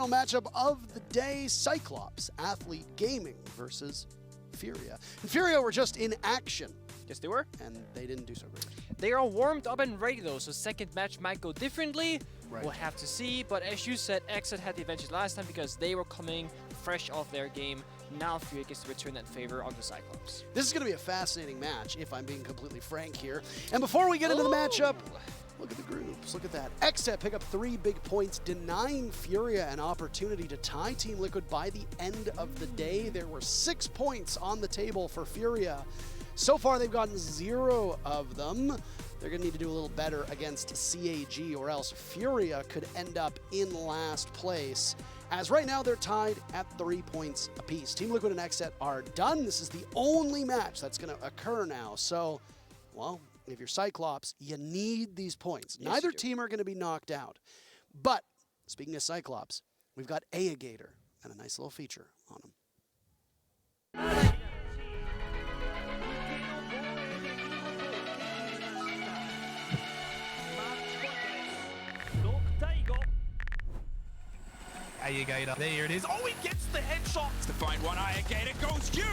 Matchup of the day, Cyclops, Athlete Gaming versus FURIA. And FURIA were just in action. Yes, they were. And they didn't do so great. They are warmed up and ready though, so second match might go differently. Right. We'll have to see, but as you said, Exit had the advantage last time because they were coming fresh off their game. Now FURIA gets to return that favor onto Cyclops. This is going to be a fascinating match, if I'm being completely frank here. And before we get into the matchup, look at the groups. Look at that. Exet pick up 3 big points, denying FURIA an opportunity to tie Team Liquid by the end of the day. There were 6 points on the table for FURIA. So far, they've gotten 0 of them. They're going to need to do a little better against CAG, or else FURIA could end up in last place. As right now, they're tied at 3 points apiece. Team Liquid and Exet are done. This is the only match that's going to occur now. So, well, if you're Cyclops, you need these points. Yes, Neither team are going to be knocked out. But, speaking of Cyclops, we've got Gator and a nice little feature on him. Gator, there it is. Oh, he gets the headshot to find one. Gator goes huge.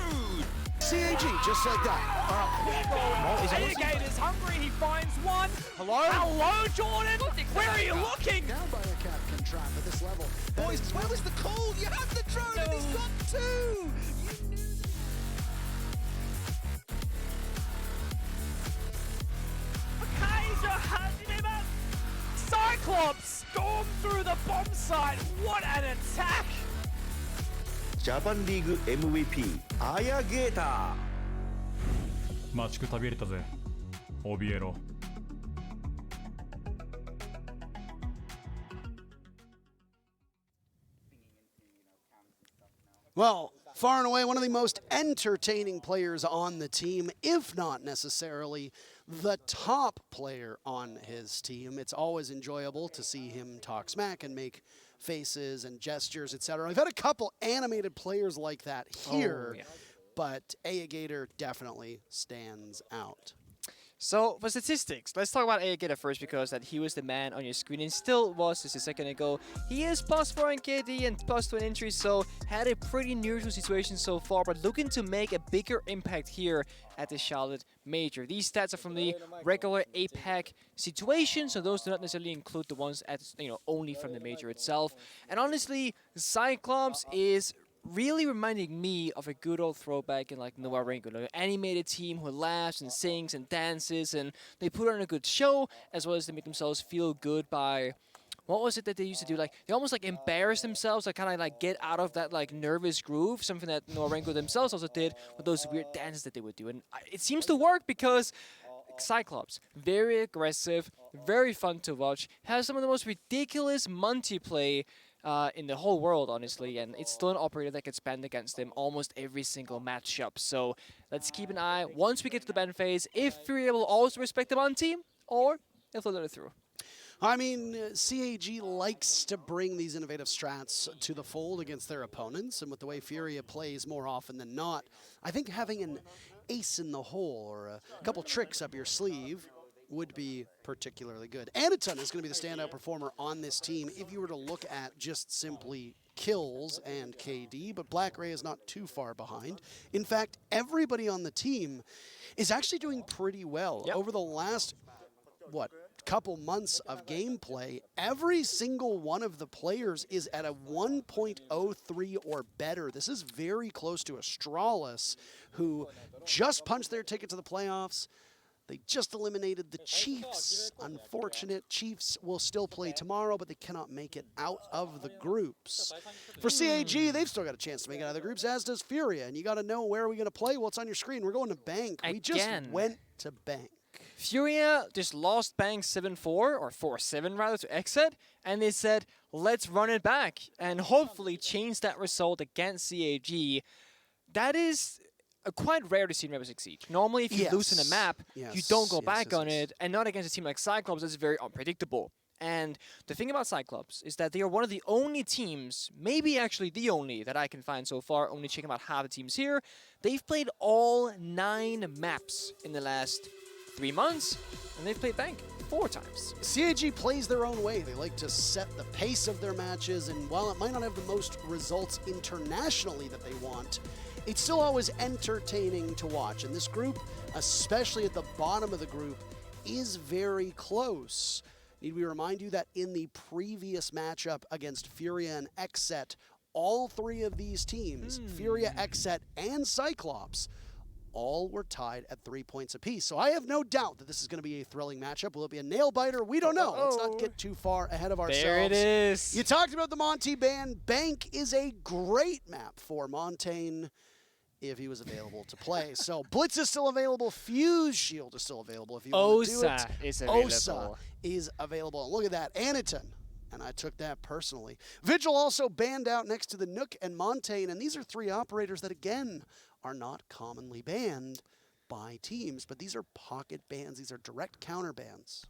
CAG, just like that. Gator's hungry. He finds one. Hello? Hello, Jordan. Where are you looking? Now Biocat can trap at this level. Boys, where was the call? You have the drone and he's got 2. Kaiser has him up. Cyclops stormed through the bomb site. What an attack! Japan League MVP ゲーター待ちくたびれたぜ怯えろ Well, far and away one of the most entertaining players on the team, if not necessarily the top player on his team. It's always enjoyable to see him talk smack and make faces and gestures, etc. I've had a couple animated players like that here, but Gator definitely stands out. So, for statistics, let's talk about Gator first because that he was the man on your screen and still was just a second ago. He is +4 in KD and +2 in injury, so had a pretty neutral situation so far, but looking to make a bigger impact here at the Charlotte Major. These stats are from the regular APAC situation, so those do not necessarily include the ones at, only from the Major itself. And honestly, Cyclops is really reminding me of a good old throwback in like Noah Renko, an animated team who laughs and sings and dances, and they put on a good show as well as they make themselves feel good by, what was it that they used to do? Like they almost like embarrass themselves, like kind of like get out of that like nervous groove, something that Noah Renko themselves also did with those weird dances that they would do, and it seems to work because Cyclops, very aggressive, very fun to watch, has some of the most ridiculous multiplay in the whole world, honestly, and it's still an operator that gets banned against him almost every single matchup. So let's keep an eye once we get to the ban phase if FURIA will always respect them on team or if they'll let it through. I mean, CAG likes to bring these innovative strats to the fold against their opponents, and with the way FURIA plays more often than not, I think having an ace in the hole or a couple tricks up your sleeve would be particularly good. Anaton is going to be the standout performer on this team if you were to look at just simply kills and KD, but Black Ray is not too far behind. In fact, everybody on the team is actually doing pretty well. Over the last, couple months of gameplay, every single one of the players is at a 1.03 or better. This is very close to Astralis, who just punched their ticket to the playoffs. They just eliminated the Chiefs. Unfortunate. Chiefs will still play tomorrow, but they cannot make it out of the groups. For CAG, they've still got a chance to make it out of the groups, as does FURIA. And you got to know where are we going to play? Well, it's on your screen. We're going to Bank. We just went to Bank. FURIA just lost Bank 7-4, or 4-7 rather, to Exit, and they said, let's run it back and hopefully change that result against CAG. That is quite rare to see in Rebel Succeed. Normally, if you lose in a map, you don't go back on it, and not against a team like Cyclops that's very unpredictable. And the thing about Cyclops is that they are one of the only teams, maybe actually the only that I can find so far, only checking about half the teams here. They've played all 9 maps in the last 3 months, and they've played Bank. 4 times. CAG plays their own way. They like to set the pace of their matches, and while it might not have the most results internationally that they want, it's still always entertaining to watch. And this group, especially at the bottom of the group, is very close. Need we remind you that in the previous matchup against FURIA and XSET, all 3 of these teams, FURIA, XSET, and Cyclops, all were tied at 3 points apiece. So I have no doubt that this is going to be a thrilling matchup. Will it be a nail-biter? We don't know. Let's not get too far ahead of ourselves. There it is. You talked about the Monty Band. Bank is a great map for Montaigne if he was available to play. So Blitz is still available. Fuse Shield is still available if you want to do it. Osa is available. Osa is available. And look at that. Aniton. And I took that personally. Vigil also banned out next to the Nook and Montaigne. And these are 3 operators that, again, are not commonly banned by teams. But these are pocket bans. These are direct counter bans.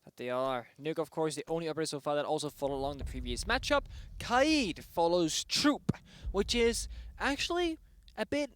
That they are. Nuke, of course, the only operator so far that also followed along the previous matchup. Kaid follows Troop, which is actually a bit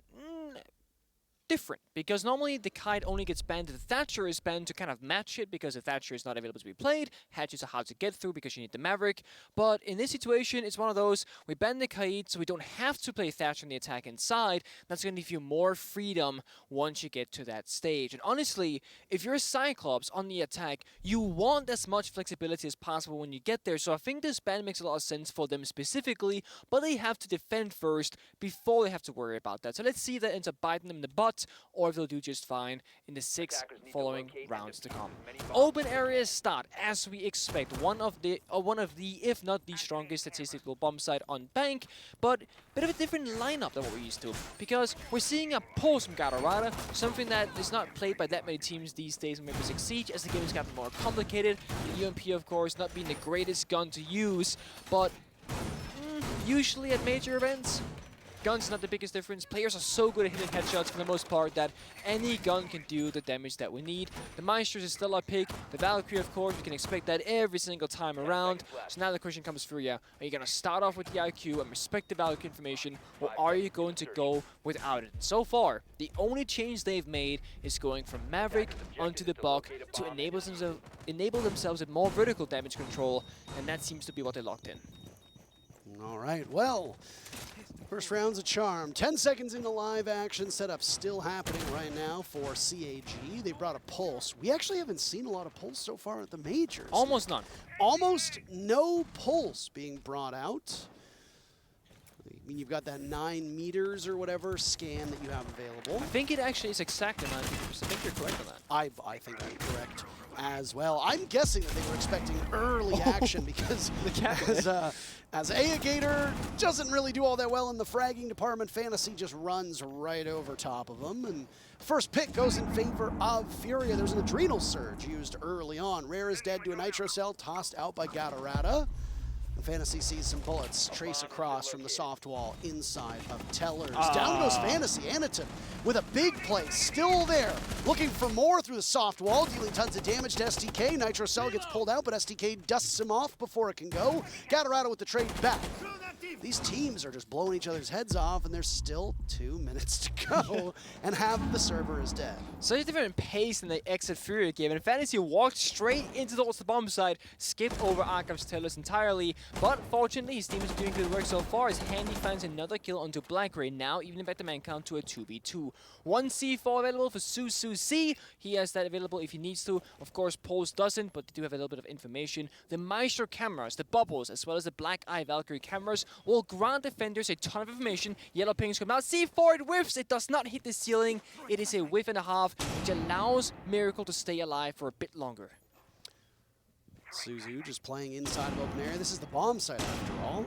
different, because normally the Kite only gets banned if the Thatcher is banned to kind of match it, because the Thatcher is not available to be played. Hatches are hard to get through because you need the Maverick. But in this situation, it's one of those, we ban the Kite so we don't have to play Thatcher on the attack inside. That's going to give you more freedom once you get to that stage. And honestly, if you're a Cyclops on the attack, you want as much flexibility as possible when you get there. So I think this ban makes a lot of sense for them specifically, but they have to defend first before they have to worry about that. So let's see if that ends up biting them in the butt, or if they'll do just fine in the 6 following rounds to come. Open areas start as we expect. One of the, if not the strongest statistical bomb site on Bank, but a bit of a different lineup than what we're used to, because we're seeing a pulse from Gatorada, something that is not played by that many teams these days in Rainbow Six Siege, as the game has gotten more complicated. The UMP, of course, not being the greatest gun to use, but usually at major events, guns not the biggest difference. Players are so good at hitting headshots for the most part that any gun can do the damage that we need. The Maestros is still our pick. The Valkyrie, of course, we can expect that every single time around. So now the question comes, Furia, are you going to start off with the IQ and respect the Valkyrie information, or are you going to go without it? So far, the only change they've made is going from Maverick onto the Buck to enable themselves with more vertical damage control, and that seems to be what they locked in. All right, well, first round's a charm. 10 seconds into live action. Setup still happening right now for CAG. They brought a pulse. We actually haven't seen a lot of pulse so far at the majors. Almost none. Almost no pulse being brought out. I mean, you've got that 9 meters or whatever scan that you have available. I think it actually is exactly 9 meters. I think you're correct on that. I think I'm correct as well. I'm guessing that they were expecting early action because as Gator doesn't really do all that well in the fragging department, Fantasy just runs right over top of them. And first pick goes in favor of Furia. There's an Adrenal Surge used early on. Rare is dead to a Nitro Cell, tossed out by Gatorada. Fantasy sees some bullets trace across from the soft wall inside of Tellers. Down goes Fantasy. Aniton with a big play, still there, looking for more through the soft wall, dealing tons of damage to STK. Nitro Cell gets pulled out, but STK dusts him off before it can go. Gatorado with the trade back. These teams are just blowing each other's heads off, and there's still 2 minutes to go, and half the server is dead. Such a different pace than the exit Furia game, and Fantasy walked straight into towards the bomb side, skipped over Arkham Tellers entirely, but fortunately his team is doing good work so far as Handy finds another kill onto Blackray, now evening back the man count to a 2v2. 1 C4 available for Susu C. He has that available if he needs to. Of course, Pulse doesn't, but they do have a little bit of information. The Maestro cameras, the bubbles, as well as the Black Eye Valkyrie cameras will grant defenders a ton of information. Yellow pings come out. C4, it whiffs. It does not hit the ceiling. It is a whiff and a half, which allows Miracle to stay alive for a bit longer. Suzu just playing inside of open area. This is the bomb site after all.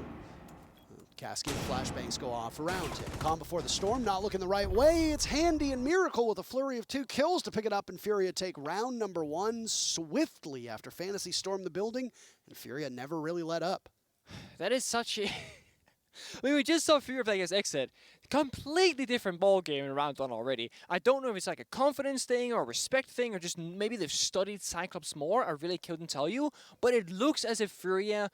Cascade of flashbangs go off around him. Calm before the storm, not looking the right way. It's Handy and Miracle with a flurry of 2 kills to pick it up, and Furia take round number 1 swiftly after Fantasy stormed the building, and Furia never really let up. That is such a... I mean, we just saw Furia play against Exit. Completely different ball game in round 1 already. I don't know if it's like a confidence thing or a respect thing or just maybe they've studied Cyclops more. I really couldn't tell you. But it looks as if Furia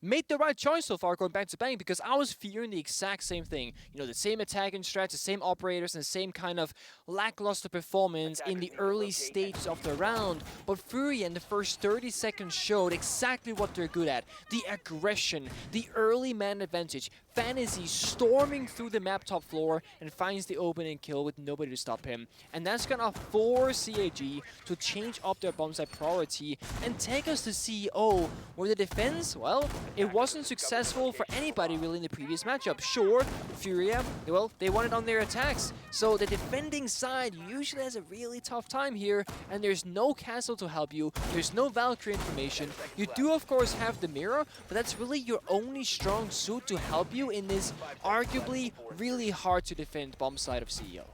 made the right choice so far going back to Bang, because I was fearing the exact same thing. You know, the same attacking strats, the same operators, and the same kind of lackluster performance in the early stages of the round. But FURIA in the first 30 seconds showed exactly what they're good at. The aggression, the early man advantage. Fantasy storming through the map top floor and finds the opening kill with nobody to stop him. And that's gonna force CAG to change up their bomb site priority and take us to CEO, where the defense, well, it wasn't successful for anybody really in the previous matchup. Sure, FURIA, well, they won it on their attacks. So the defending side usually has a really tough time here, and there's no castle to help you, there's no Valkyrie information. You do of course have the mirror, but that's really your only strong suit to help you in this arguably really hard to defend bomb side of CEO.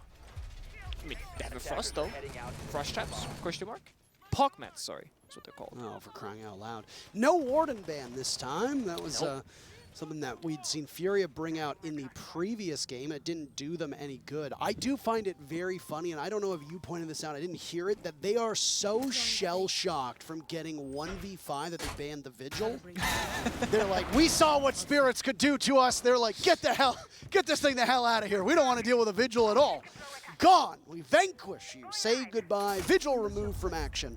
I mean, they have a Frost though. Frost traps, question mark? Pog mats, sorry, that's what they're called. Oh, for crying out loud. No Warden ban this time. That was something that we'd seen FURIA bring out in the previous game. It didn't do them any good. I do find it very funny, and I don't know if you pointed this out, I didn't hear it, that they are so shell-shocked from getting 1v5 that they banned the Vigil. They're like, we saw what Spirits could do to us. They're like, get this thing the hell out of here. We don't want to deal with a Vigil at all. Gone. We vanquish you. Say goodbye. Vigil removed from action.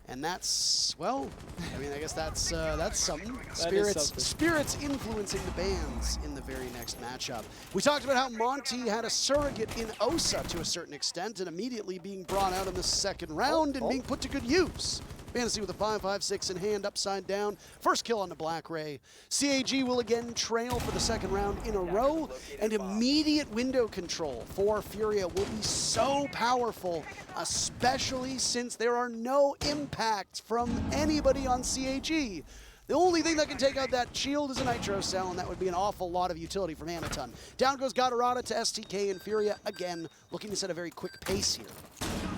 And that's, well, I mean, I guess that's something. Spirits influencing the bans in the very next matchup. We talked about how Monty had a surrogate in Osa to a certain extent and immediately being brought out in the second round and being put to good use. Fantasy with a 5-5-6 in hand, upside down. First kill on the Black Ray. CAG will again trail for the second round in a row, and immediate window control for FURIA will be so powerful, especially since there are no impacts from anybody on CAG. The only thing that can take out that shield is a Nitro Cell, and that would be an awful lot of utility from Anaton. Down goes Gatorada to STK, and FURIA, again, looking to set a very quick pace here.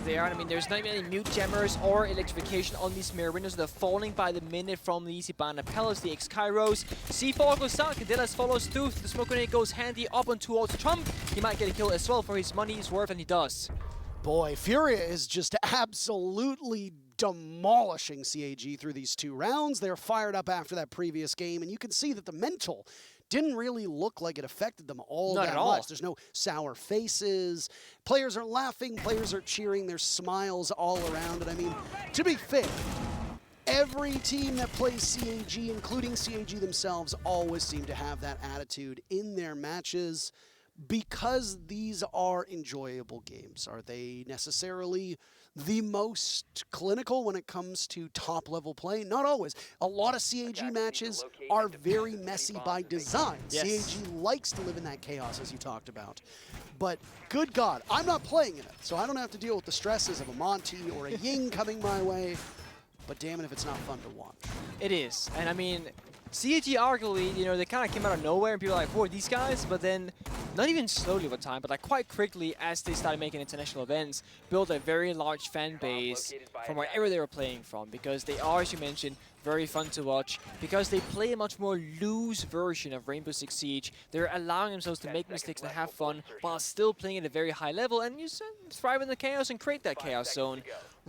There, I mean, there's not even any mute jammers or electrification on these mirror windows. They're falling by the minute from the Easy Banner Palace, the X-Kairos. C4 goes down, Cadillas follows through. The smoke grenade goes handy up on towards Trump. He might get a kill as well for his money's worth, and he does. Boy, FURIA is just absolutely demolishing CAG through these two rounds. They're fired up after that previous game, and you can see that the mental didn't really look like it affected them all that much. There's no sour faces. Players are laughing. Players are cheering. There's smiles all around. And I mean, to be fair, every team that plays CAG, including CAG themselves, always seem to have that attitude in their matches because these are enjoyable games. Are they necessarily the most clinical when it comes to top-level play? Not always. A lot of CAG matches are very messy by design. Yes. CAG likes to live in that chaos, as you talked about. But good God, I'm not playing in it, so I don't have to deal with the stresses of a Monty or a Ying coming my way. But damn it if it's not fun to watch. It is, and I mean, CAG arguably, you know, they kind of came out of nowhere and people were like, who are these guys? But then, not even slowly over time, but like quite quickly as they started making international events, built a very large fan base from wherever they were playing from, because they are, as you mentioned, very fun to watch, because they play a much more loose version of Rainbow Six Siege. They're allowing themselves to make mistakes and have fun while still playing at a very high level, and you thrive in the chaos and create that chaos zone.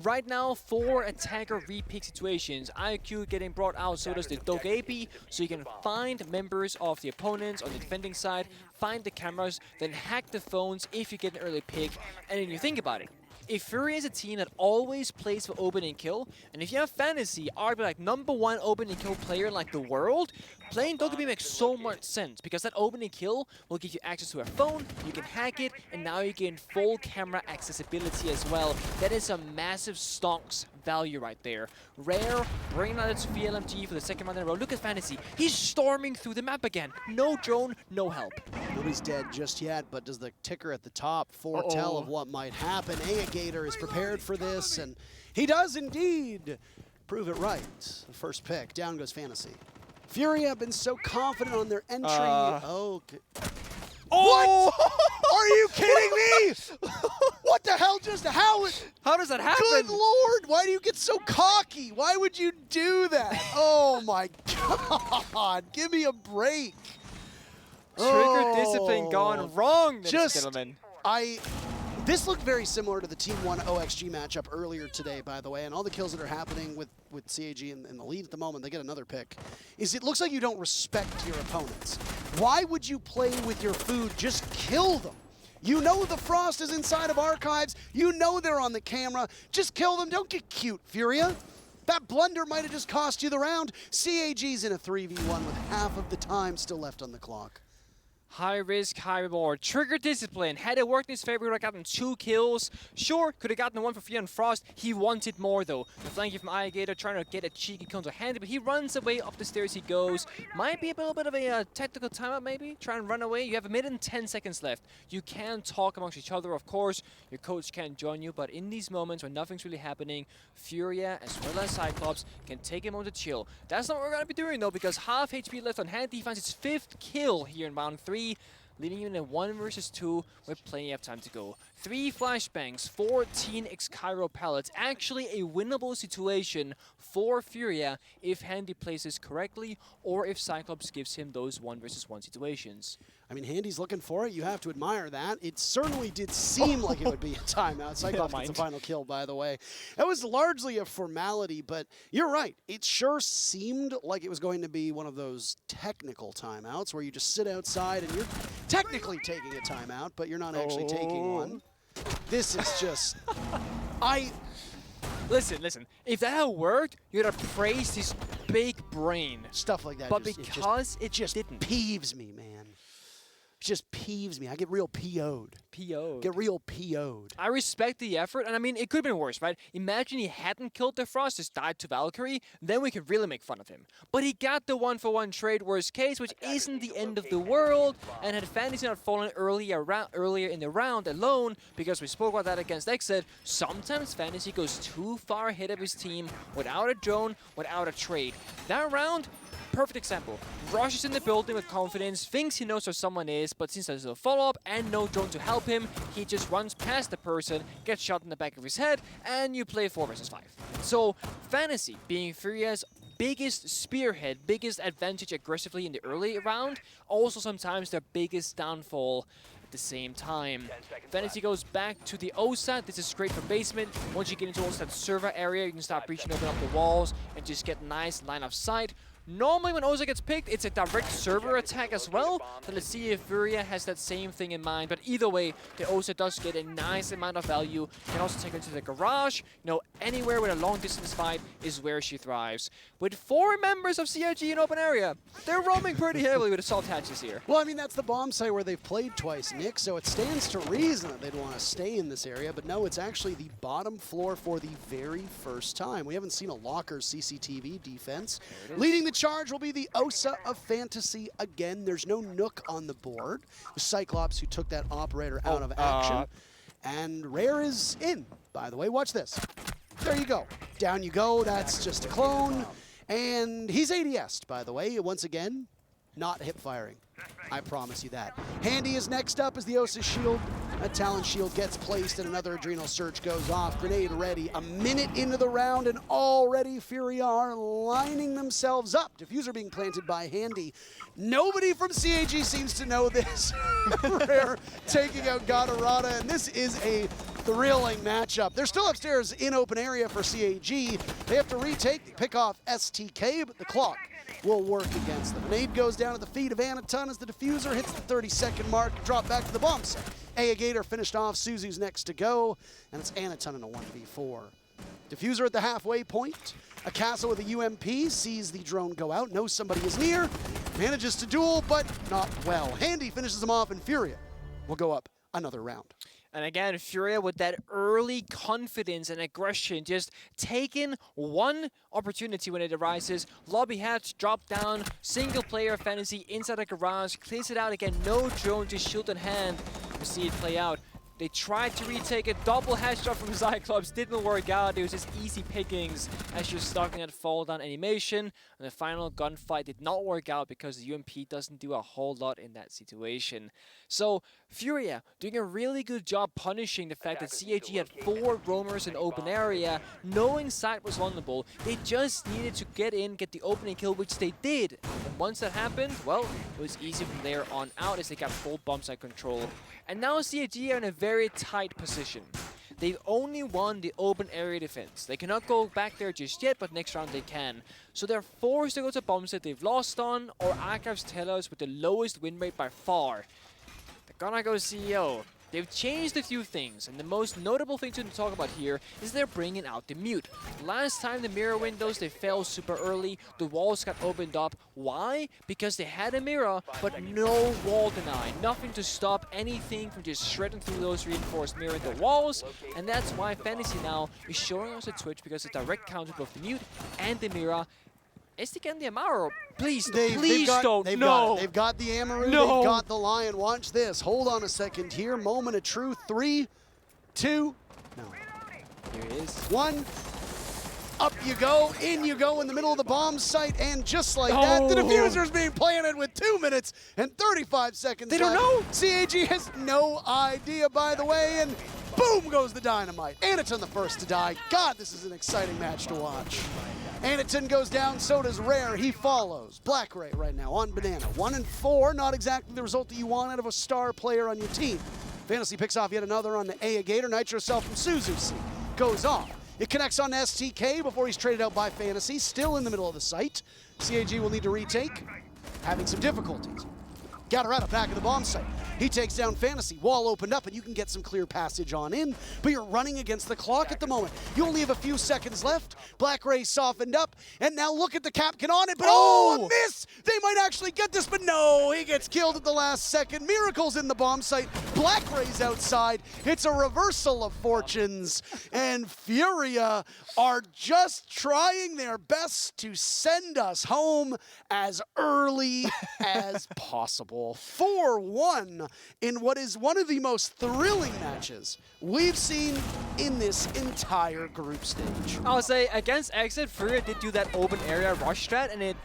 Right now, 4 attacker repick situations. IQ getting brought out, so does the Dog AP, so you can find members of the opponents on the defending side, find the cameras, then hack the phones if you get an early pick. And then you think about it. If FURIA is a team that always plays for open and kill, and if you have Fantasy, arguably like #1 open and kill player in like the world, playing Dokkaebi makes so much sense, because that open and kill will give you access to a phone, you can hack it, and now you gain full camera accessibility as well. That is a massive stonks value right there. Rare, bringing out its VLMG for the second round in a row. Look at Fantasy. He's storming through the map again. No drone, no help. Nobody's dead just yet, but does the ticker at the top foretell of what might happen? Gator is prepared for this, and he does indeed prove it right. The first pick, down goes Fantasy. FURIA have been so confident on their entry. Okay. Oh! What? Are you kidding me? What the hell just, how does that happen? Good Lord, why do you get so cocky? Why would you do that? Oh my God, give me a break. Trigger discipline gone wrong, ladies and gentlemen. This looked very similar to the Team 1 OXG matchup earlier today, by the way, and all the kills that are happening with CAG in the lead at the moment, they get another pick, is it looks like you don't respect your opponents. Why would you play with your food? Just kill them. You know the Frost is inside of Archives. You know they're on the camera. Just kill them. Don't get cute, Furia. That blunder might have just cost you the round. CAG's in a 3v1 with half of the time still left on the clock. High risk, high reward. Trigger discipline. Had it worked in his favor, he would have gotten 2 kills. Sure, could have gotten 1 for free on Frost. He wanted more though. The flanking from Alligator trying to get a cheeky counter handy, but he runs away up the stairs he goes. Might be a little bit of a tactical timeout maybe. Try and run away. You have 1 minute and 10 seconds left. You can talk amongst each other, of course. Your coach can join you, but in these moments when nothing's really happening, Furia as well as Cyclops can take a moment to chill. That's not what we're going to be doing though, because half HP left on hand. He finds his 5th kill here in round 3. Leading you in a 1 versus 2 with plenty of time to go. 3 flashbangs, 14 X-Cairo pallets. Actually a winnable situation for Furia if Handy plays this correctly or if Cyclops gives him those 1 versus 1 situations. I mean, Handy's looking for it. You have to admire that. It certainly did seem like it would be a timeout. Cyclops gets the final kill, by the way. It was largely a formality, but you're right. It sure seemed like it was going to be one of those technical timeouts where you just sit outside and you're technically taking a timeout, but you're not actually taking one. This is just... Listen. If that had worked, you'd have praised his big brain. Stuff like that. But because it just didn't. Peeves me, man. It just peeves me. I get real PO'd. Get real PO'd. I respect the effort, and I mean, it could have been worse, right? Imagine he hadn't killed the Frost, just died to Valkyrie, then we could really make fun of him. But he got the 1-for-1 trade worst case, which isn't the end of the world, and had Fantasy not fallen earlier in the round alone, because we spoke about that against Exit, sometimes Fantasy goes too far ahead of his team without a drone, without a trade. That round, perfect example. Rushes in the building with confidence, thinks he knows where someone is, but since there's no follow-up and no drone to help him, he just runs past the person, gets shot in the back of his head, and you play 4 versus 5. So, Fantasy being Furia's biggest spearhead, biggest advantage aggressively in the early round, also sometimes their biggest downfall at the same time. Fantasy goes back to the OSAT. This is great for basement. Once you get into OSAT server area, you can start breaching open up the walls and just get nice line of sight. Normally when Oza gets picked, it's a direct server attack as well. So let's see if Furia has that same thing in mind. But either way, the Oza does get a nice amount of value. You can also take her to the garage. You know, anywhere with a long distance fight is where she thrives. With 4 members of CIG in open area, they're roaming pretty heavily with assault hatches here. Well, I mean, that's the bomb site where they've played twice, Nick, so it stands to reason that they'd want to stay in this area. But no, it's actually the bottom floor for the very first time. We haven't seen a locker CCTV defense. Leading the charge will be the Osa of Fantasy again. There's no Nook on the board. The Cyclops who took that operator out of action. And Rare is in, by the way. Watch this. There you go. Down you go. That's just a clone. And he's ADS'd, by the way. Once again, not hip firing. I promise you that. Handy is next up as the Osa shield. A Talon shield gets placed and another Adrenal Surge goes off. Grenade ready. A minute into the round and already Furia are lining themselves up. Diffuser being planted by Handy. Nobody from CAG seems to know this. Rare taking out Gadarada, and this is a thrilling matchup. They're still upstairs in open area for CAG. They have to retake, pick off STK, but the clock will work against them. Grenade goes down at the feet of Anaton as the Diffuser hits the 30-second mark, drop back to the bomb site. Gator finished off, Suzu's next to go, and it's Anaton in a 1v4. Diffuser at the halfway point. A castle with a UMP sees the drone go out, knows somebody is near, manages to duel, but not well. Handy finishes him off, and Furia will go up another round. And again, Furia with that early confidence and aggression, just taking one opportunity when it arises. Lobby hatch, drop down, single player Fantasy inside the garage, clears it out again, no drone, just shield in hand. We see it play out. They tried to retake it, double hatch drop from Cyclops, didn't work out. It was just easy pickings as you're stuck in that fall down animation. And the final gunfight did not work out because the UMP doesn't do a whole lot in that situation. So Furia doing a really good job punishing the fact that CAG had 4 roamers in open area, knowing site was vulnerable. They just needed to get in, get the opening kill, which they did. And once that happened, well, it was easy from there on out as they got full bomb site control. And now CAG are in a very very tight position. They've only won the open area defense. They cannot go back there just yet, but next round they can. So they're forced to go to bombs that they've lost on, or archives tell us with the lowest win rate by far. They're gonna go CEO. They've changed a few things, and the most notable thing to talk about here is they're bringing out the mute. Last time the mirror windows, they fell super early, the walls got opened up. Why? Because they had a mirror, but no wall deny. Nothing to stop anything from just shredding through those reinforced mirror in the walls, and that's why Fantasy now is showing us a Twitch, because it's a direct counter both the mute and the mirror. STK and the Amaro, please, please don't, no. They've got the Amaru, No. they've got the Lion. Watch this. Hold on a second here. Moment of truth. 3, 2, no. Here it is. 1. Up you go, in you go in the middle of the bomb site, and just like that, the diffuser's being planted with 2 minutes and 35 seconds They don't left. CAG has no idea, by the way, and boom goes the dynamite. Anaton the first to die. God, this is an exciting match to watch. Anaton goes down, so does Rare. He follows. Black Ray right now on Banana. 1 and 4, not exactly the result that you want out of a star player on your team. Fantasy picks off yet another on the Aya Gator. Nitro Self from Suzuki goes off. It connects on STK before he's traded out by Fantasy. Still in the middle of the site. CAG will need to retake. Having some difficulties. Gatorado back at the bomb site. He takes down Fantasy. Wall opened up, and you can get some clear passage on in, but you're running against the clock at the moment. You only have a few seconds left. Black Ray softened up, and now look at the Capcan on it, but oh, a miss! They might actually get this, but no, he gets killed at the last second. Miracles in the bomb site. Black Ray's outside. It's a reversal of fortunes, and FURIA are just trying their best to send us home as early as possible. 4-1 in what is one of the most thrilling matches we've seen in this entire group stage. I'll say, against Exit, FURIA did do that open area rush strat, and it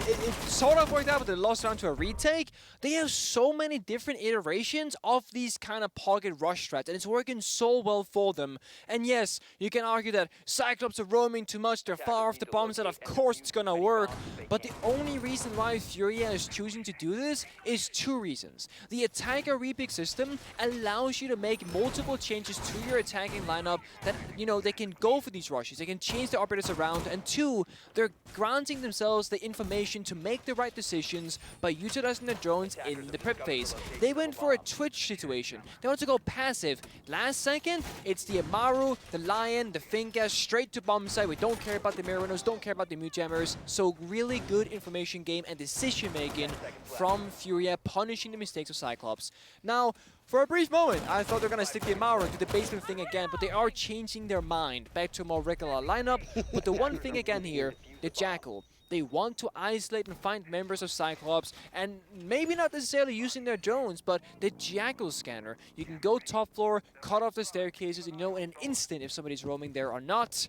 sort of worked out, but they lost down to a retake. They have so many different iterations of these kind of pocket rush strats, and it's working so well for them. And yes, you can argue that Cyclops are roaming too much, they're far off the bombs, that of course it's gonna work, but the only reason why FURIA is choosing to do this is 2 reasons. The attacker repick system allows you to make multiple changes to your attacking lineup that, you know, they can go for these rushes, they can change the operators around, and 2, they're granting themselves the information to make the right decisions by utilizing the drones in the prep phase. They went for a Twitch situation. They want to go passive. Last second, it's the Amaru, the Lion, the Fingas, straight to bomb site. We don't care about the mirror windows, don't care about the mute jammers. So really good information game and decision making from FURIA, punishing the mistakes of Cyclops. Now, for a brief moment, I thought they were going to stick the Amaru and do the basement thing again, but they are changing their mind back to a more regular lineup. But the one thing again here, the Jackal. They want to isolate and find members of Cyclops, and maybe not necessarily using their drones, but the Jackal scanner. You can go top floor, cut off the staircases, and know in an instant if somebody's roaming there or not.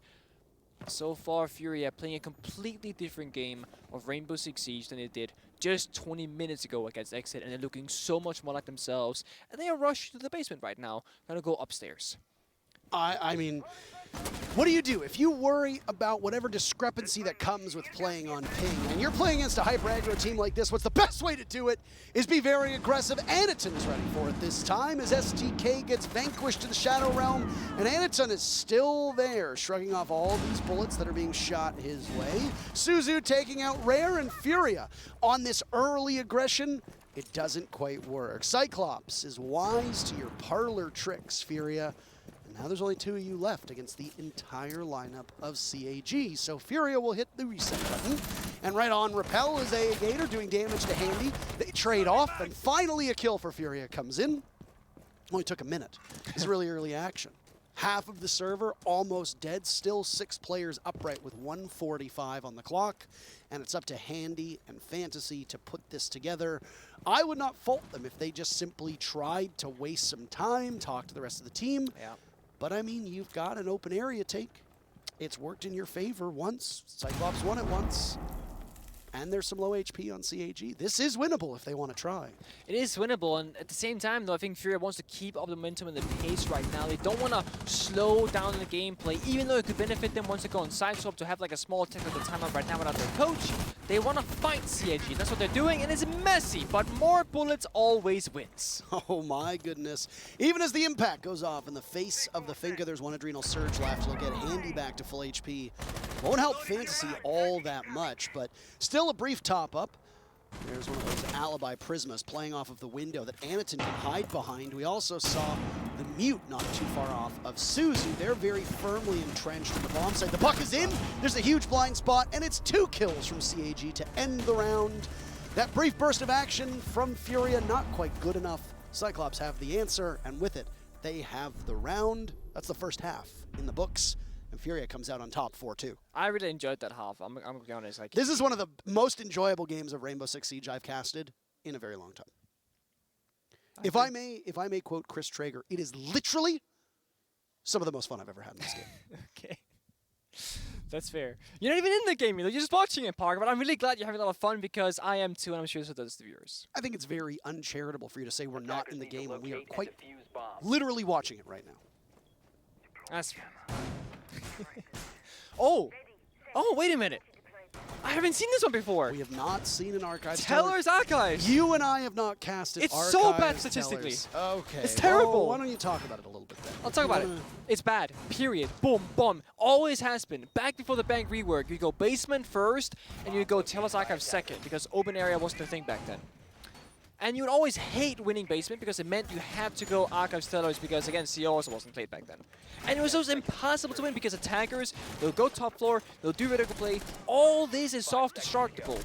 So far, FURIA playing a completely different game of Rainbow Six Siege than they did just 20 minutes ago against Exit, and they're looking so much more like themselves. And they are rushed to the basement right now, gonna go upstairs. I mean, what do you do if you worry about whatever discrepancy that comes with playing on ping? And you're playing against a hyper aggro team like this, what's the best way to do it is be very aggressive. Anaton is ready for it this time as STK gets vanquished to the Shadow Realm, and Anaton is still there, shrugging off all these bullets that are being shot his way. Suzu taking out Rare, and FURIA on this early aggression. It doesn't quite work. Cyclops is wise to your parlor tricks, FURIA. Now there's only 2 of you left against the entire lineup of CAG. So FURIA will hit the reset button. And right on Repel is a Gator doing damage to Handy. They trade off, and finally a kill for FURIA comes in. Only took a minute. It's really early action. Half of the server almost dead. Still 6 players upright with 1:45 on the clock. And it's up to Handy and Fantasy to put this together. I would not fault them if they just simply tried to waste some time, talk to the rest of the team. Yeah. But I mean, you've got an open area take. It's worked in your favor once. Cyclops won it once. and there's some low HP on CAG. This is winnable if they want to try. It is winnable, and at the same time, though, I think FURIA wants to keep up the momentum and the pace right now. They don't want to slow down the gameplay, even though it could benefit them once they go on Cyclops to have like a small technical timeout right now without their coach. They want to fight CAG. That's what they're doing, and it's messy, but more bullets always wins. Oh my goodness. Even as the impact goes off in the face of the Finka, there's one adrenal surge left. He'll get Handy back to full HP. Won't help Fantasy all that much, but still a brief top up. There's one of those alibi prismas playing off of the window that Anaton can hide behind. We also saw the mute not too far off of Suzu. They're very firmly entrenched in the bomb site. The puck is in. There's a huge blind spot, and it's 2 kills from CAG to end the round. That brief burst of action from FURIA, not quite good enough. Cyclops have the answer, and with it, they have the round. That's the first half in the books. And FURIA comes out on top 4-2. I really enjoyed that half. I'm gonna be honest. Like, This is one of the most enjoyable games of Rainbow Six Siege I've casted in a very long time. If I may quote Chris Traeger, it is literally some of the most fun I've ever had in this game. okay. That's fair. You're not even in the game, you're just watching it, Parker, but I'm really glad you're having a lot of fun because I am too, and I'm sure so does the viewers. I think it's very uncharitable for you to say we're not in the game when we are quite literally watching it right now. That's fair. Oh! Oh, wait a minute. I haven't seen this one before. We have not seen an archive. Teller's Archives. You and I have not casted It's archive so bad statistically. Tellers. Okay. It's terrible. Well, why don't you talk about it a little bit then? I'll talk about it. It's bad. Period. Boom. Boom. Always has been. Back before the bank rework, you go basement first, and you go Teller's Archive second, because open area wasn't a thing back then. And you would always hate winning basement because it meant you had to go Archive Stellars because, again, CO also wasn't played back then. And it was always impossible to win because attackers, they'll go top floor, they'll do vertical play. All this is soft destroyable.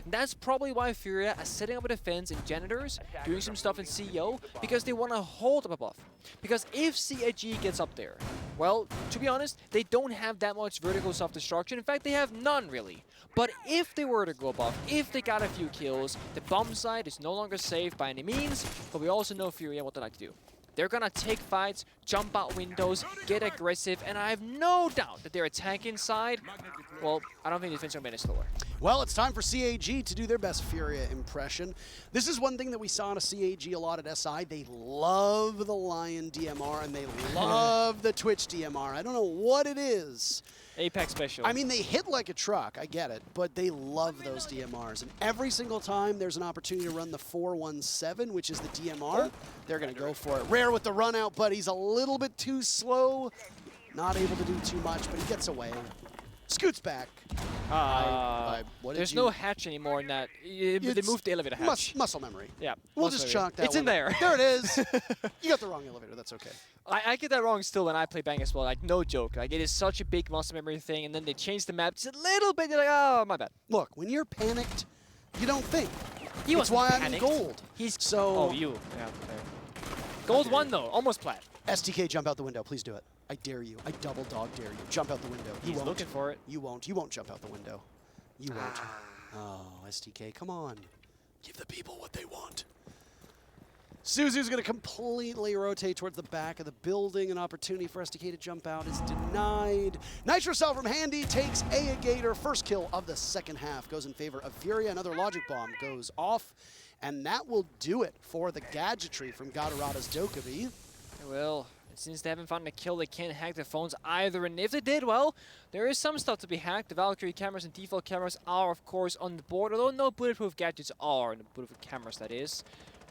And that's probably why FURIA are setting up a defense in Janitors, doing some stuff in CEO, because they want to hold up above. Because if CAG gets up there, well, to be honest, they don't have that much vertical self-destruction. In fact, they have none, really. But if they were to go above, if they got a few kills, the bomb site is no longer safe by any means, but we also know FURIA what they like to do. They're gonna take fights, jump out windows, get aggressive, and I have no doubt that their attacking side, well, I don't think the defense will be any slower. Well, it's time for CAG to do their best FURIA impression. This is one thing that we saw in a CAG a lot at SI. They love the Lion DMR, and they love the Twitch DMR. I don't know what it is. Apex special. I mean, they hit like a truck, I get it, but they love those DMRs. And every single time there's an opportunity to run the 417, which is the DMR, they're going to go for it. Rare with the run out, but he's a little bit too slow. Not able to do too much, but he gets away. Scoots back. What There's did no you- hatch anymore in that. They moved the elevator hatch. Muscle memory. Yeah. We'll muscle just memory. chalk that It's in one there. up. There it is. You got the wrong elevator. That's okay. I get that wrong still when I play Bang as well. Like, no joke. Like, it is such a big muscle memory thing, and then they change the map just a little bit. You're like, oh, my bad. Look, when you're panicked, you don't think. He That's wasn't why I'm in panicked. gold. He's So- Oh, you. Yeah. Fair. Gold 1 though, almost plat. STK, jump out the window. Please do it. I dare you. I double dog dare you. Jump out the window. You He's won't. looking for it. You won't. You won't jump out the window. You won't. Oh, STK, come on. Give the people what they want. Suzu's going to completely rotate towards the back of the building. An opportunity for STK to jump out is denied. Nitro Cell from Handy takes a Gator. First kill of the second half goes in favor of FURIA. Another logic bomb goes off. And that will do it for the gadgetry from Gatorada's Dokkaebi. Well, since they haven't found a kill, they can't hack their phones either. And if they did, well, there is some stuff to be hacked. The Valkyrie cameras and default cameras are, of course, on the board. Although no bulletproof gadgets are on the bulletproof cameras, that is.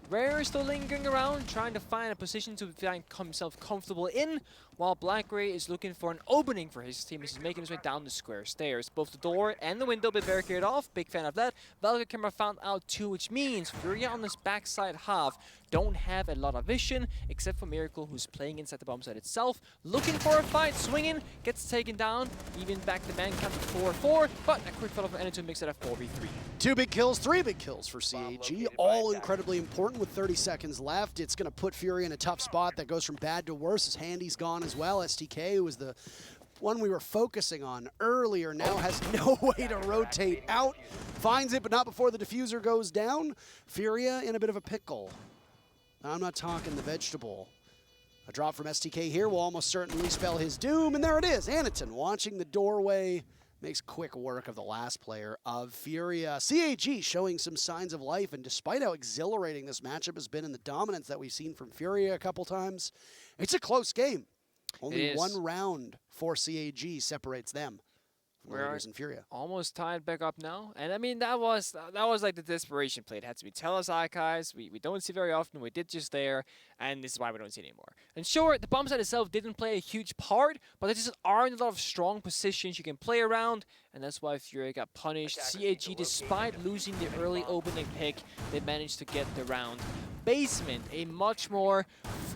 Rare is still lingering around, trying to find a position to find himself comfortable in, while Blackray is looking for an opening for his team as he's making his way down the square stairs. Both the door and the window been barricaded off. Big fan of that. Valkyrie camera found out too, which means FURIA on this backside half don't have a lot of vision, except for Miracle, who's playing inside the bomb site itself. Looking for a fight, swinging, gets taken down, even back the man count to 4-4, but a quick follow from N2 makes it a 4v3. 2 big kills, 3 big kills for CAG, all incredibly important with 30 seconds left. It's going to put FURIA in a tough spot that goes from bad to worse as Handy's gone as well. STK, who was the one we were focusing on earlier, now has no way to rotate out. Finds it, but not before the diffuser goes down. FURIA in a bit of a pickle. I'm not talking the vegetable. A drop from STK here will almost certainly spell his doom, and there it is. Anaton watching the doorway makes quick work of the last player of FURIA. CAG showing some signs of life, and despite how exhilarating this matchup has been and the dominance that we've seen from FURIA a couple times, it's a close game. Only one round for CAG separates them from the leaders in FURIA. Almost tied back up now, and I mean that was like the desperation play. It had to be Telus archives. We don't see very often. We did just there, and this is why we don't see it anymore. And sure, the bomb site itself didn't play a huge part, but there just aren't a lot of strong positions you can play around, and that's why FURIA got punished. CAG, despite losing the early opening pick, they managed to get the round. Basement, a much more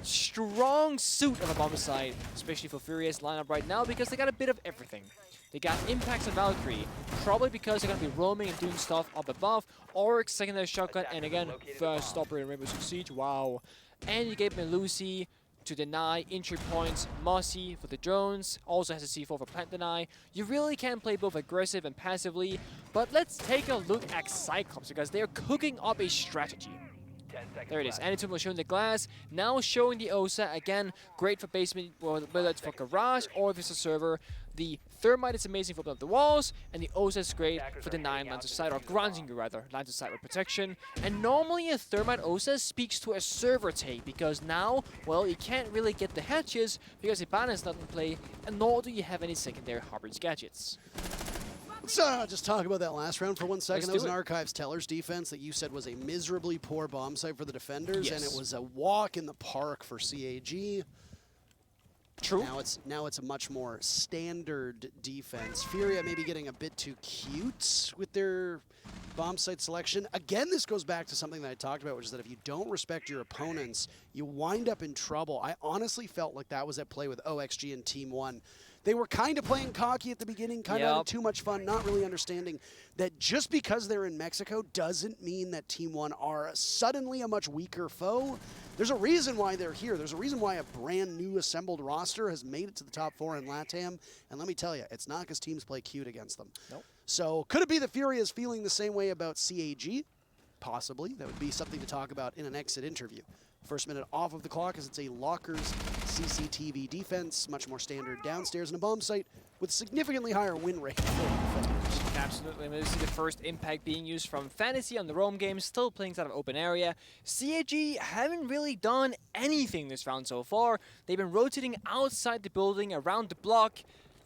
strong suit of a bomb site, especially for FURIA's lineup right now, because they got a bit of everything. They got impacts on Valkyrie, probably because they're going to be roaming and doing stuff up above. Oryx, secondary shotgun, and again, first operator Rainbow Six Siege, wow. And you gave me Lucy to deny entry points, Mossy for the drones, also has a C4 for plant deny. You really can play both aggressive and passively, but let's take a look at Cyclops, because they're cooking up a strategy. There it is, Anitum was showing the glass, now showing the OSA, again, great for basement, whether it's for garage or if it's a server. The Thermite is amazing for opening up the walls, and the OSA is great for denying lines of sight, or granting you rather, lines of sight with protection. And normally a Thermite OSA speaks to a server take, because now, well, you can't really get the hatches, because Ibana is not in play, and nor do you have any secondary Harbor's gadgets. Let's just talk about that last round for 1 second. That was an Archives Teller's defense that you said was a miserably poor bomb site for the defenders, and it was a walk in the park for CAG. True. Now it's a much more standard defense. FURIA maybe getting a bit too cute with their bomb site selection. Again, this goes back to something that I talked about, which is that if you don't respect your opponents, you wind up in trouble. I honestly felt like that was at play with OXG and Team 1. They were kind of playing cocky at the beginning, kind of having too much fun, not really understanding that just because they're in Mexico doesn't mean that Team 1 are suddenly a much weaker foe. There's a reason why they're here. There's a reason why a brand new assembled roster has made it to the top 4 in LATAM. And let me tell you, it's not because teams play cute against them. Nope. So could it be that FURIA is feeling the same way about CAG? Possibly. That would be something to talk about in an exit interview. First minute off of the clock as it's a Lockers CCTV defense, much more standard downstairs in a bomb site with significantly higher win rate. Absolutely. We see the first impact being used from Fantasy on the roam game, still playing out of open area. CAG haven't really done anything this round so far. They've been rotating outside the building, around the block.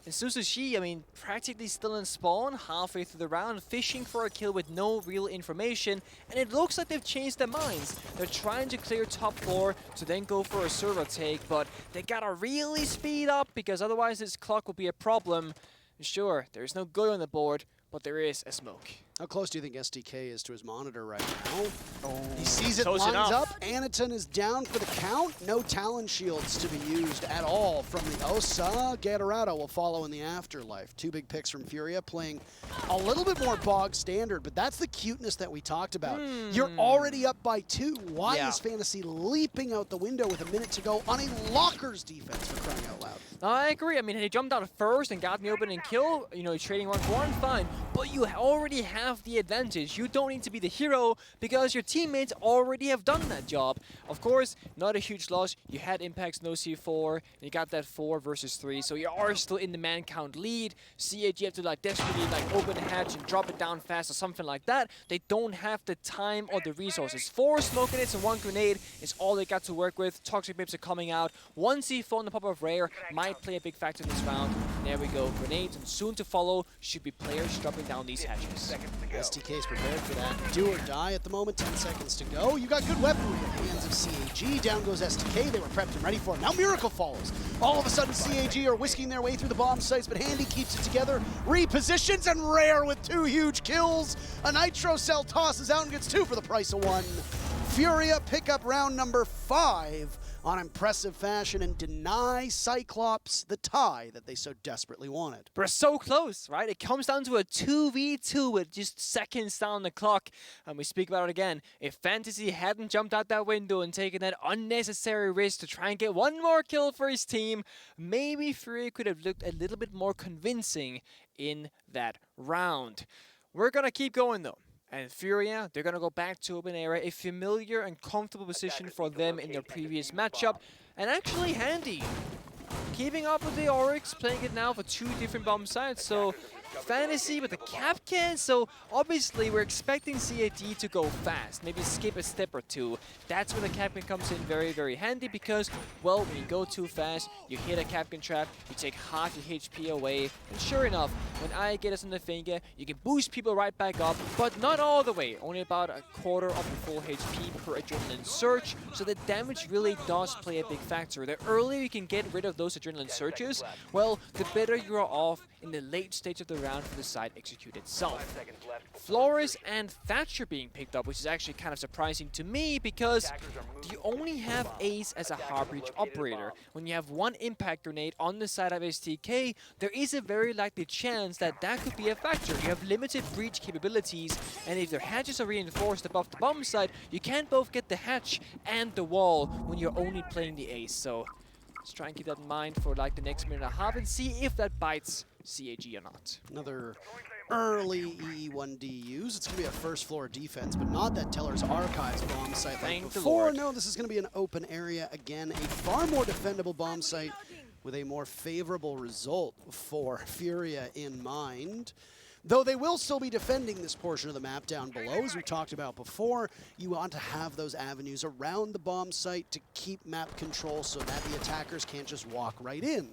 And Suzushi, I mean, practically still in spawn, halfway through the round, fishing for a kill with no real information, and it looks like they've changed their minds. They're trying to clear top 4 to then go for a server take, but they gotta really speed up, because otherwise this clock will be a problem. Sure, there's no good on the board, but there is a smoke. How close do you think SDK is to his monitor right now? Oh, he sees it, close lines enough. up. Aniton is down for the count. No Talon shields to be used at all from the OSA. Gatorado will follow in the afterlife. 2 big picks from FURIA, playing a little bit more bog standard, but that's the cuteness that we talked about. You're already up by 2. Why is Fantasy leaping out the window with a minute to go on a Lockers defense, for crying out loud? I agree. I mean, he jumped out first and got me open and kill. You know, trading 1-1, fine. But you already have the advantage. You don't need to be the hero because your teammates already have done that job. Of course, not a huge loss. You had impacts, no C4, and you got that 4 versus 3. So you are still in the man count lead. CAG have to like desperately like open the hatch and drop it down fast or something like that. They don't have the time or the resources. 4 smoke grenades and 1 grenade is all they got to work with. Toxic Bips are coming out. 1 C4 in the pop of rare might play a big factor in this round. There we go. Grenades, and soon to follow should be players dropping down these hatches. STK is prepared for that. Do or die at the moment. 10 seconds to go. You got good weaponry in the hands of CAG. Down goes STK. They were prepped and ready for it. Now Miracle follows. All of a sudden, CAG are whisking their way through the bomb sites, but Handy keeps it together. Repositions, and Rare with 2 huge kills. A Nitro Cell tosses out and gets 2 for the price of 1. FURIA pick up round number 5 on impressive fashion and deny Cyclops the tie that they so desperately wanted. We're so close, right? It comes down to a 2v2 with just seconds down the clock. And we speak about it again. If Fantasy hadn't jumped out that window and taken that unnecessary risk to try and get 1 more kill for his team, maybe FURIA could have looked a little bit more convincing in that round. We're gonna keep going though. And FURIA, they're going to go back to open area, a familiar and comfortable position for them in their previous matchup. And actually Handy, keeping up with the Oryx, playing it now for 2 different bomb sites. So Fantasy with the Capcan, so obviously we're expecting CAD to go fast, maybe skip a step or two. That's where the Capcan comes in very, very handy because, well, when you go too fast, you hit a Capcan trap, you take half your HP away, and sure enough, when I get us on the finger, you can boost people right back up, but not all the way, only about a quarter of your full HP per adrenaline surge, so the damage really does play a big factor. The earlier you can get rid of those adrenaline surges, well, the better you are off in the late stage of the round for the side execute itself. Flores and Thatcher being picked up, which is actually kind of surprising to me because you only have Ace as a hard breach operator. When you have one impact grenade on the side of STK, there is a very likely chance that that could be a factor. You have limited breach capabilities, and if their hatches are reinforced above the bomb side, you can't both get the hatch and the wall when you're only playing the Ace. So let's try and keep that in mind for like the next minute and a half and see if that bites CAG or not. Another early EE1D use. It's going to be a first floor defense, but not that Teller's Archives bomb site like Thank the before. Lord. No, this is going to be an open area again. A far more defendable bomb site with a more favorable result for Furia in mind. Though they will still be defending this portion of the map down below, as we talked about before, you want to have those avenues around the bomb site to keep map control so that the attackers can't just walk right in.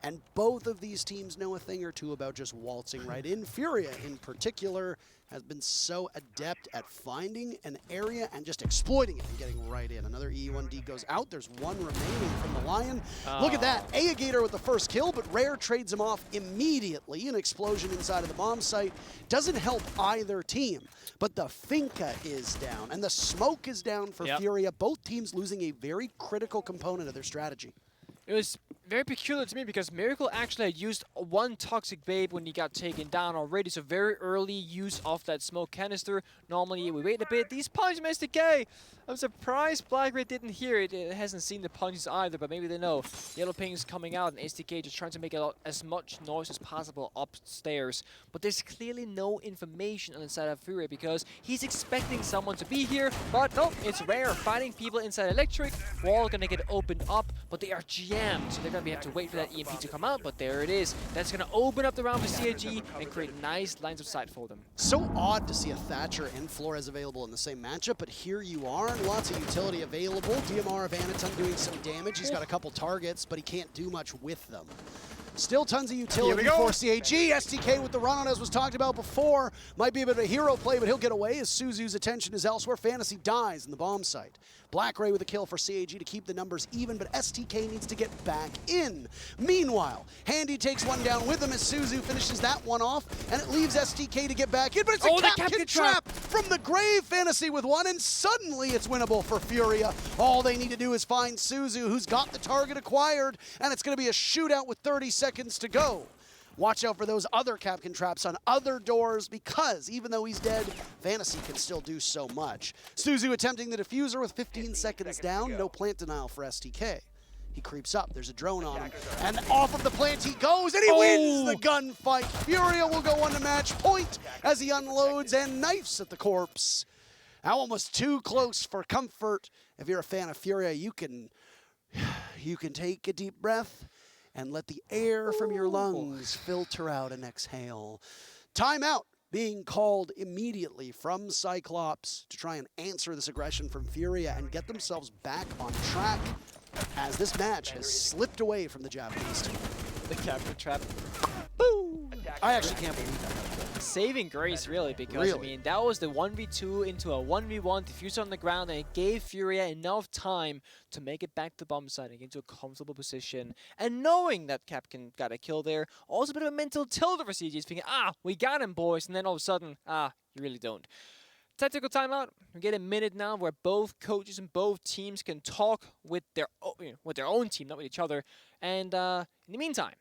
And both of these teams know a thing or two about just waltzing right in. Furia, in particular, has been so adept at finding an area and just exploiting it and getting right in. Another E1D goes out. There's one remaining from the Lion. Look at that. Gator with the first kill, but Rare trades him off immediately. An explosion inside of the bomb site doesn't help either team. But the Finca is down, and the smoke is down for Furia. Both teams losing a very critical component of their strategy. It was very peculiar to me because Miracle actually had used one Toxic Babe when he got taken down already, so very early use of that smoke canister. Normally we wait a bit. These punches from STK! I'm surprised Black Red didn't hear it. It hasn't seen the punches either, but maybe they know. Yellow Ping is coming out and STK just trying to make as much noise as possible upstairs. But there's clearly no information on the side of Furia because he's expecting someone to be here, but no, it's Rare fighting people inside Electric. Wall gonna get opened up, but they are jammed, so they're gonna have to wait for that EMP to come out, but there it is. That's gonna open up the round for CAG and create nice lines of sight for them. So odd to see a Thatcher and Flores available in the same matchup, but here you are. Lots of utility available. DMR of Anaton doing some damage. He's got a couple targets, but he can't do much with them. Still tons of utility for CAG. STK with the run on, as was talked about before. Might be a bit of a hero play, but he'll get away as Suzu's attention is elsewhere. Fantasy dies in the bomb site. Black Ray with a kill for CAG to keep the numbers even, but STK needs to get back in. Meanwhile, Handy takes one down with him as Suzu finishes that one off, and it leaves STK to get back in, but it's a Capcan trap from the grave. Fantasy with one, and suddenly it's winnable for Furia. All they need to do is find Suzu, who's got the target acquired, and it's going to be a shootout with 30 seconds to go. Watch out for those other Capcan traps on other doors because even though he's dead, Fantasy can still do so much. Suzu attempting the diffuser with 15 seconds down. No plant denial for STK. He creeps up. There's a drone on him. And off of the plant he goes, and he wins the gunfight. Furia will go on to match point as he unloads and knifes at the corpse. Now almost too close for comfort. If you're a fan of Furia, you can take a deep breath and let the air from your lungs filter out and exhale. Timeout being called immediately from Cyclops to try and answer this aggression from Furia and get themselves back on track as this match has slipped away from the Japanese team. The Capcan trap. Boom! I actually can't believe that. Saving grace, really, because, I mean, that was the 1v2 into a 1v1 diffuser on the ground, and it gave Furia enough time to make it back to the bomb site and get into a comfortable position. And knowing that Capcan got a kill there, also a bit of a mental tilt for CG's thinking, we got him, boys, and then all of a sudden, you really don't. Tactical timeout. We get a minute now where both coaches and both teams can talk with their own team, not with each other. And in the meantime,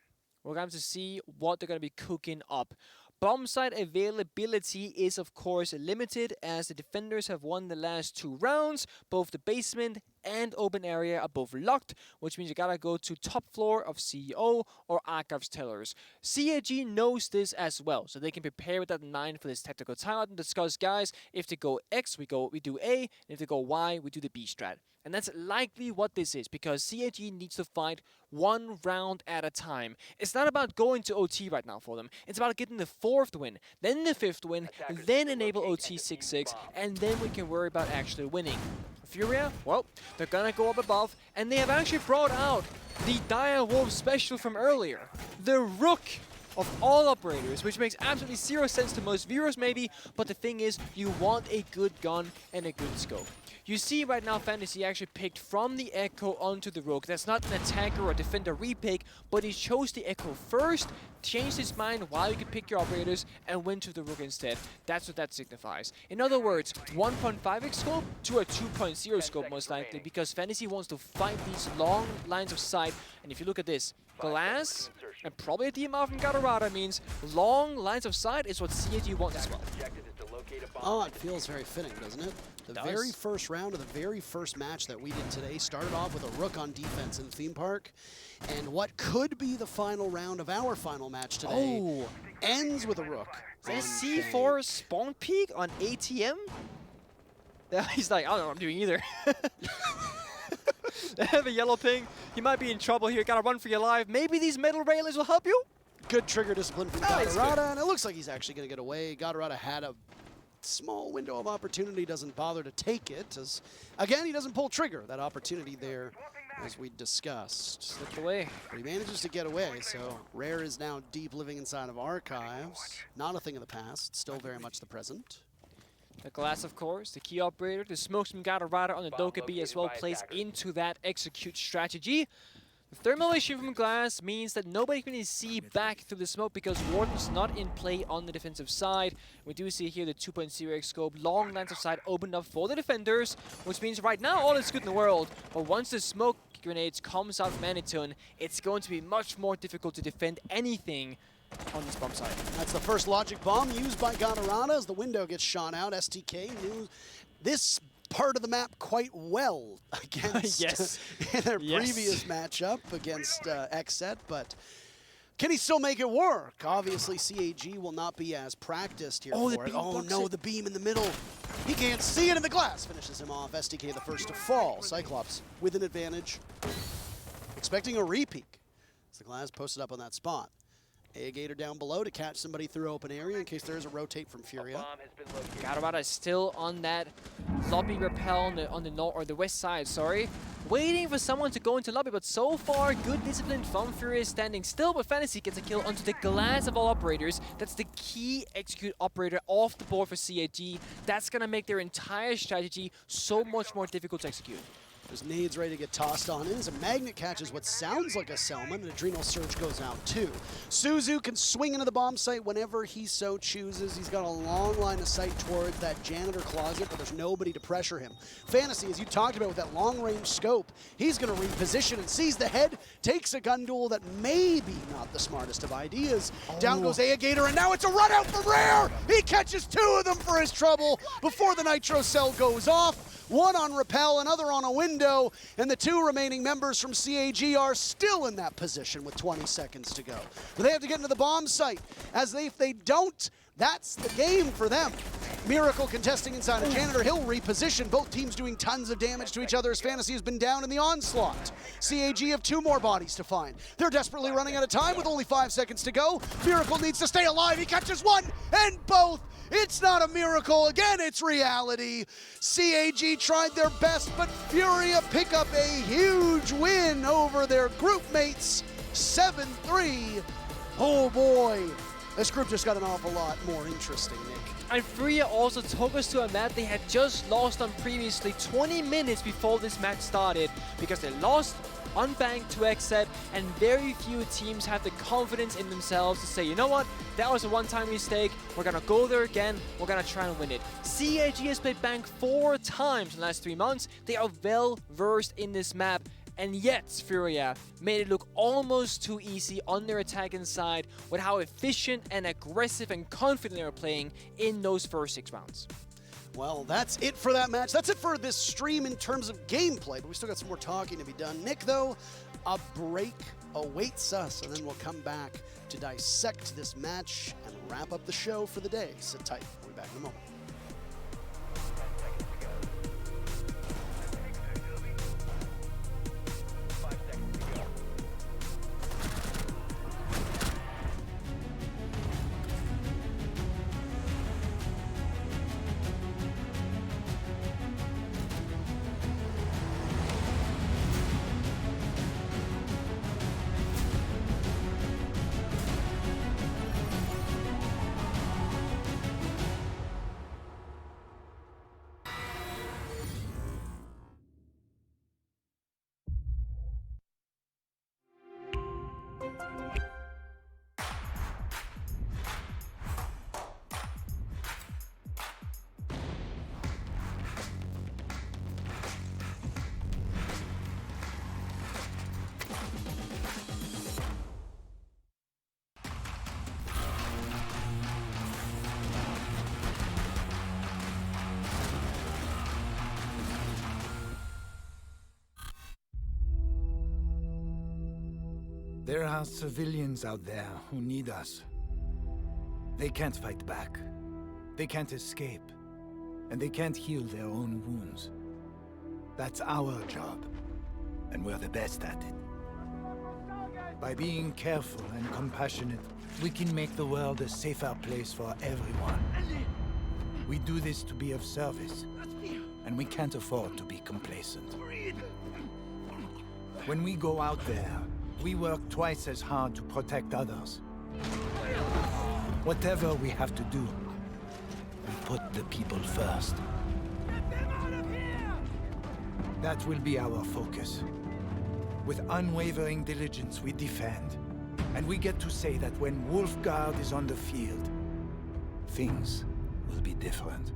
we're going to see what they're going to be cooking up. Bomb site availability is, of course, limited as the defenders have won the last 2 rounds. Both the basement and open area are both locked, which means you gotta go to top floor of CEO or Archives Tellers. CAG knows this as well, so they can prepare with that in mind for this tactical timeout and discuss, guys, if they go X, we do A, and if they go Y, we do the B strat. And that's likely what this is, because CAG needs to fight one round at a time. It's not about going to OT right now for them. It's about getting the 4th win, then the 5th win, then enable OT 6-6, and then we can worry about actually winning. FURIA, well, they're gonna go up above, and they have actually brought out the Dire Wolf special from earlier. The Rook of all operators, which makes absolutely zero sense to most viewers maybe, but the thing is, you want a good gun and a good scope. You see right now Fantasy actually picked from the Echo onto the Rook. That's not an attacker or defender repick, but he chose the Echo first, changed his mind while you could pick your operators, and went to the Rook instead. That's what that signifies. In other words, 1.5x scope to a 2.0 scope most likely, because Fantasy wants to fight these long lines of sight. And if you look at this, Glass and probably a DMR from Gatorada means long lines of sight is what CAG wants as well. Oh, it feels very fitting, doesn't it? The very first round of the very first match that we did today started off with a Rook on defense in the theme park. And what could be the final round of our final match today ends with a Rook. Is C4 spawn peak on ATM? He's like, I don't know what I'm doing either. They have a yellow ping. He might be in trouble here. Gotta run for your life. Maybe these metal railings will help you? Good trigger discipline from Gatorada, and it looks like he's actually going to get away. Gatorada had a small window of opportunity, doesn't bother to take it, as, again, he doesn't pull trigger. That opportunity there, as we discussed. Slipped away. But he manages to get away, so Rare is now deep living inside of Archives. Not a thing of the past, still very much the present. The Glass, of course, the key operator, the smokes from Gatorada on the Doka B as well plays into that execute strategy. The thermal issue from Glass means that nobody can really see back through the smoke because Warden's not in play on the defensive side. We do see here the 2.0x scope, long lines of sight opened up for the defenders, which means right now all is good in the world. But once the smoke grenades comes out from Anitun, it's going to be much more difficult to defend anything on this bomb side. That's the first logic bomb used by Gatorada as the window gets shot out. STK knew this part of the map quite well against in their previous matchup against XSET, but can he still make it work? Obviously, CAG will not be as practiced here for it. Oh no, the beam in the middle. He can't see it, and the Glass finishes him off. STK the first to fall. Cyclops with an advantage. Expecting a repeat. So the Glass posted up on that spot. Gator down below to catch somebody through open area in case there is a rotate from FURIA. Gatorada is still on that lobby rappel on the north or the west side, sorry. Waiting for someone to go into lobby, but so far good discipline from FURIA standing still, but Fantasy gets a kill onto the Glass of all operators. That's the key execute operator off the board for CAG. That's gonna make their entire strategy so much more difficult to execute. There's nades ready to get tossed on in as a magnet catches what sounds like a Selman, and Adrenal Surge goes out too. Suzu can swing into the bomb site whenever he so chooses. He's got a long line of sight towards that janitor closet, but there's nobody to pressure him. Fantasy, as you talked about with that long-range scope, he's going to reposition and sees the head, takes a gun duel that may be not the smartest of ideas. Down goes Gator, and now it's a run out from Rare! He catches 2 of them for his trouble before the Nitro Cell goes off. One on rappel, another on a window, and the 2 remaining members from CAG are still in that position with 20 seconds to go. But they have to get into the bomb site, as if they don't, that's the game for them. Miracle contesting inside of Janitor. He'll reposition, both teams doing tons of damage to each other as Fantasy has been down in the onslaught. CAG have 2 more bodies to find. They're desperately running out of time with only 5 seconds to go. Miracle needs to stay alive. He catches 1 and both. It's not a miracle. Again, it's reality. CAG tried their best, but FURIA pick up a huge win over their group mates, 7-3. Oh boy, this group just got an awful lot more interesting, Nick. And FURIA also took us to a map they had just lost on previously 20 minutes before this match started, because they lost unbanked to XSET, and very few teams have the confidence in themselves to say, you know what, that was a one-time mistake, we're gonna go there again, we're gonna try and win it. CAG has played bank 4 times in the last 3 months. They are well versed in this map, and yet FURIA made it look almost too easy on their attacking side with how efficient and aggressive and confident they were playing in those first 6 rounds. Well, that's it for that match. That's it for this stream in terms of gameplay, but we still got some more talking to be done. Nick, though, a break awaits us, and then we'll come back to dissect this match and wrap up the show for the day. Sit tight. We'll be back in a moment. There are civilians out there who need us. They can't fight back. They can't escape. And they can't heal their own wounds. That's our job. And we're the best at it. By being careful and compassionate, we can make the world a safer place for everyone. We do this to be of service. And we can't afford to be complacent. When we go out there, we work twice as hard to protect others. Whatever we have to do, we put the people first. Get them out of here! That will be our focus. With unwavering diligence, we defend. And we get to say that when Wolfguard is on the field, things will be different.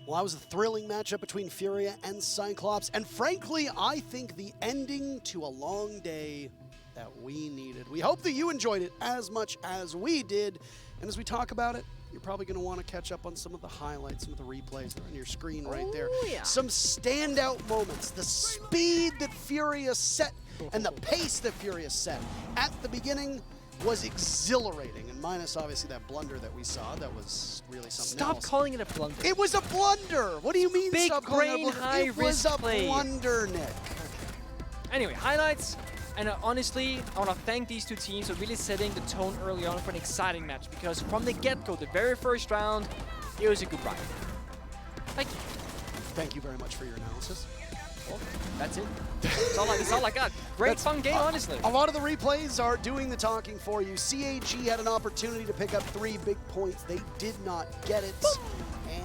Well, that was a thrilling matchup between FURIA and Cyclops, and frankly, I think the ending to a long day that we needed. We hope that you enjoyed it as much as we did, and as we talk about it, you're probably going to want to catch up on some of the highlights, some of the replays that are on your screen right there. yeah. Some standout moments, the speed that FURIA set and the pace that FURIA set at the beginning was exhilarating, and minus obviously that blunder that we saw, that was really something else. Stop calling it a blunder. It was a blunder. What do you mean? Big stop calling it a brain, blunder? high It was risk a play. blunder, Nick. Anyway, highlights. And honestly, I want to thank these two teams for really setting the tone early on for an exciting match, because from the get-go, the very first round, it was a good ride. Thank you. Thank you very much for your analysis. Well, that's it. That's all I got. Great fun game, honestly. A lot of the replays are doing the talking for you. CAG had an opportunity to pick up 3 big points. They did not get it.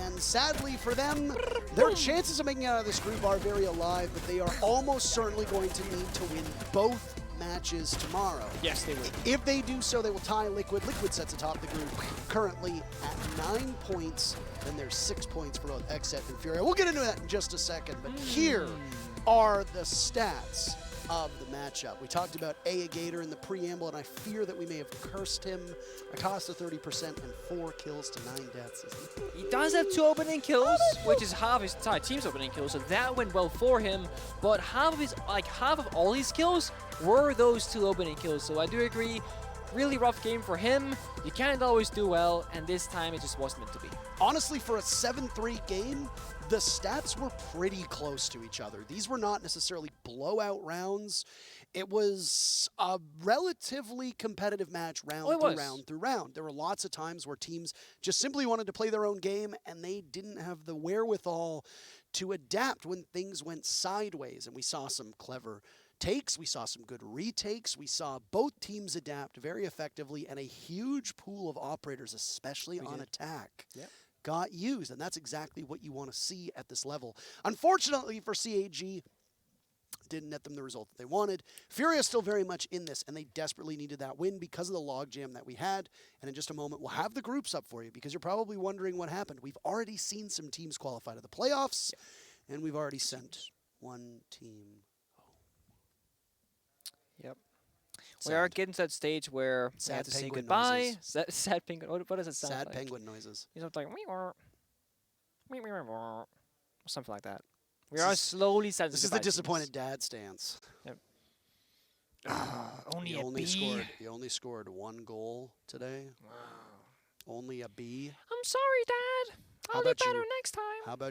And sadly for them, their chances of making it out of this group are very alive, but they are almost certainly going to need to win both matches tomorrow. Yes, they will. If they do so, they will tie Liquid. Liquid sits atop the group currently at 9 points. Then there's 6 points for both Xset and FURIA. We'll get into that in just a second, but here are the stats of the matchup. We talked about Gator in the preamble, and I fear that we may have cursed him. A cost of 30% and 4 kills to 9 deaths. He does have 2 opening kills, which is half his entire team's opening kills, so that went well for him. But half of all his kills were those 2 opening kills. So I do agree, really rough game for him. You can't always do well, and this time it just wasn't meant to be. Honestly, for a 7-3 game, the stats were pretty close to each other. These were not necessarily blowout rounds. It was a relatively competitive match round through round. There were lots of times where teams just simply wanted to play their own game, and they didn't have the wherewithal to adapt when things went sideways. And we saw some clever takes, we saw some good retakes, we saw both teams adapt very effectively, and a huge pool of operators, especially on attack, got used, and that's exactly what you want to see at this level. Unfortunately for CAG, didn't net them the result that they wanted. FURIA is still very much in this, and they desperately needed that win because of the logjam that we had. And in just a moment, we'll have the groups up for you, because you're probably wondering what happened. We've already seen some teams qualify to the playoffs, and we've already sent one team. Yep. Sad. We are getting to that stage where we Sad have to say penguin goodbye. noises. Sad penguin. What does it sound Sad like? penguin noises. You know, like or something like that. We This are is- slowly starting to This say is the goodbye to disappointed teams. dad stance. Only He a only B. scored. He only scored 1 goal today. Only a B. I'm sorry, Dad. How I'll do about better you? next time. How about